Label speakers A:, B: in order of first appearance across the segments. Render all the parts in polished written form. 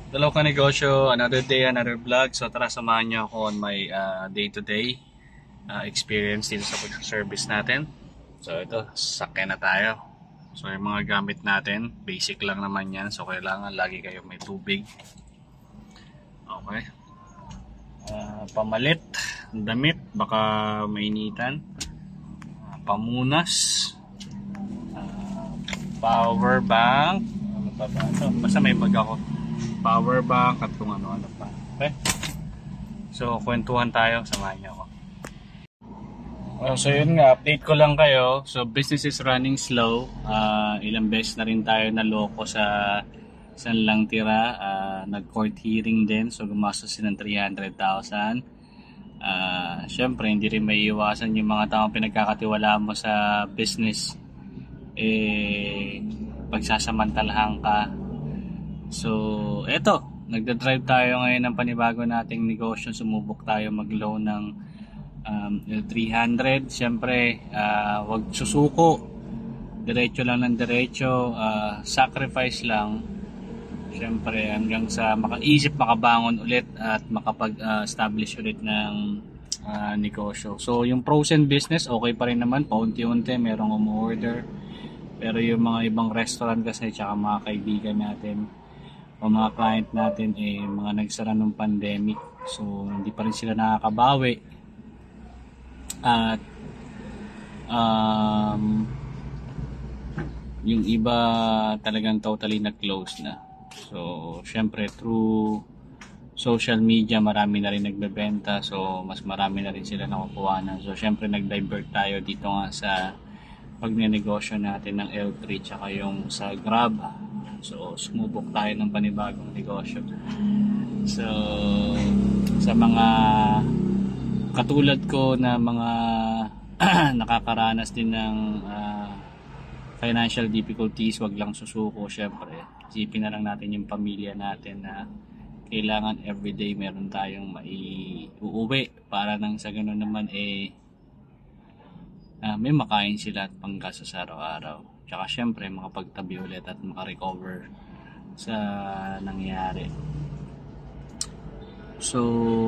A: Dalaw ka negosyo, another day, another vlog. So tara samahan niyo ako on my day-to-day experience dito sa pag-service natin. So ito, sakyan na tayo. So yung mga gamit natin, basic lang naman yan. So kailangan lagi kayo may tubig. Okay. Pamalit, damit, baka mainitan. Pamunas. Power bank. Ano pa ba? Ito, basta may bag ako. Power bank at kung ano-ano pa. Okay? So, kwentuhan tayo. Samahan niyo ako. So, yun nga. Update ko lang kayo. So, business is running slow. Ilang beses na rin tayo naloko sa San Lang Tira. Nag-court hearing din. So, gumastos din ng 300,000. Siyempre, hindi rin may iwasan yung mga taong pinagkakatiwalaan mo sa business. Pagsasamantalahan ka. So, eto, nagda-drive tayo ngayon ng panibago nating negosyo. Sumubok tayo mag-loan ng L300. Siyempre, wag susuko. Diretso lang ng diretso. Sacrifice lang. Siyempre, hanggang sa makaisip, makabangon ulit at makapag-establish ulit ng negosyo. So, yung frozen business, okay pa rin naman. Paunti-unti, merong umorder. Pero yung mga ibang restaurant kasi, tsaka mga kaibigan natin, o mga client natin mga nagsara ng pandemic, so hindi pa rin sila nakakabawi at yung iba talagang totally nag-close na. So syempre through social media marami na rin nagbebenta, so mas marami na rin sila nakukuha na. So syempre nag-divert tayo dito nga sa pagnenegosyo natin ng L3 tsaka yung sa Grab. So, sumubok tayo ng panibagong negosyo. So, sa mga katulad ko na mga nakakaranas din ng financial difficulties, wag lang susuko. Syempre, isipin na lang natin yung pamilya natin na kailangan everyday meron tayong maiuuwi para nang sa ganun naman may makain sila at panggastos sa araw-araw. Tsaka syempre makapagtabi ulit at makarecover sa nangyari. So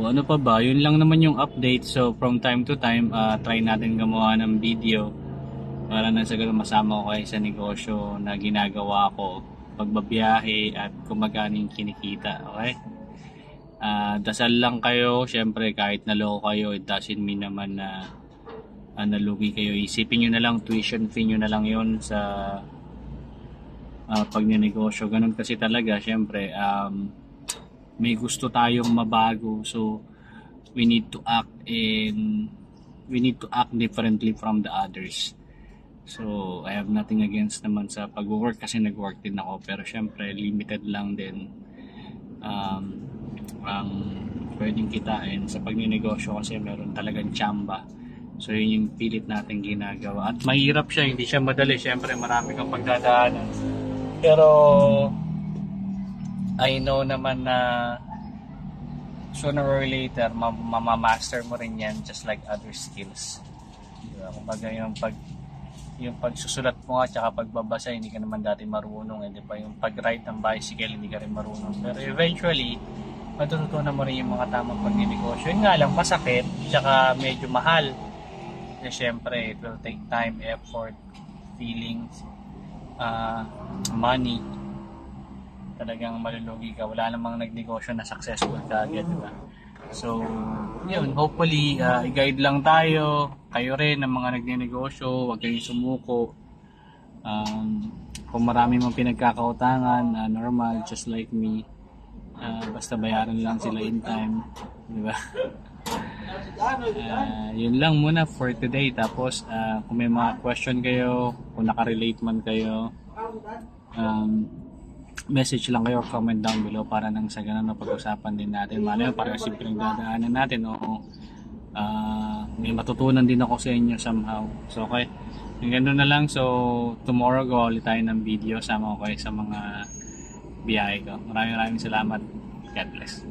A: ano pa ba, yun lang naman yung update. So from time to time try natin gumawa ng video para na sa ganun masama ko kayo sa negosyo na ginagawa ko, pagbabiyahe at kung magkano yung kinikita. Okay, dasal lang kayo. Syempre kahit naloko kayo, it doesn't mean naman na nalugi kayo. Isipin nyo na lang, tuition fee nyo na lang yon sa pagnenegosyo. Ganun kasi talaga. Syempre may gusto tayong mabago, so we need to act differently from the others. So I have nothing against naman sa pag-work kasi nag-work din ako, pero syempre limited lang din ang pwedeng kitain sa pagnenegosyo kasi meron talagang tsamba. So yun yung pilit natin ginagawa. At mahirap siya, hindi siya madali. Siyempre marami kang pagdadaanan. Pero I know naman na sooner or later mamamaster mo rin yan, just like other skills. Diba? Kumbaga yung pagsusulat mo at saka pagbabasa, hindi ka naman dati marunong. Diba? Yung pag-ride ng bicycle, hindi ka rin marunong. Pero eventually, matututunan mo rin yung mga tamang pagninegosyo. Yun nga lang, masakit, tsaka medyo mahal. Siyempre, it will take time, effort, feelings, money. Talagang malulugi ka. Wala namang nagnegosyo na successful ka agad, diba? So, yun, hopefully, i-guide lang tayo. Kayo rin ng mga nagnenegosyo, huwag kayong sumuko. Kung marami mong pinagkakautangan, normal, just like me. Basta bayaran lang sila in time, diba? Yun lang muna for today. Tapos kung may mga question kayo, kung nakarelate man kayo, message lang kayo, comment down below para nang sa ganun na pag-usapan din natin. Malay mo parang simpleng dadaanan natin, may matutunan din ako sa inyo somehow. So okay, yung ganun na lang. So tomorrow gawa ulit tayo ng video, sama ko kayo sa mga biyahe ko. Maraming salamat. God bless.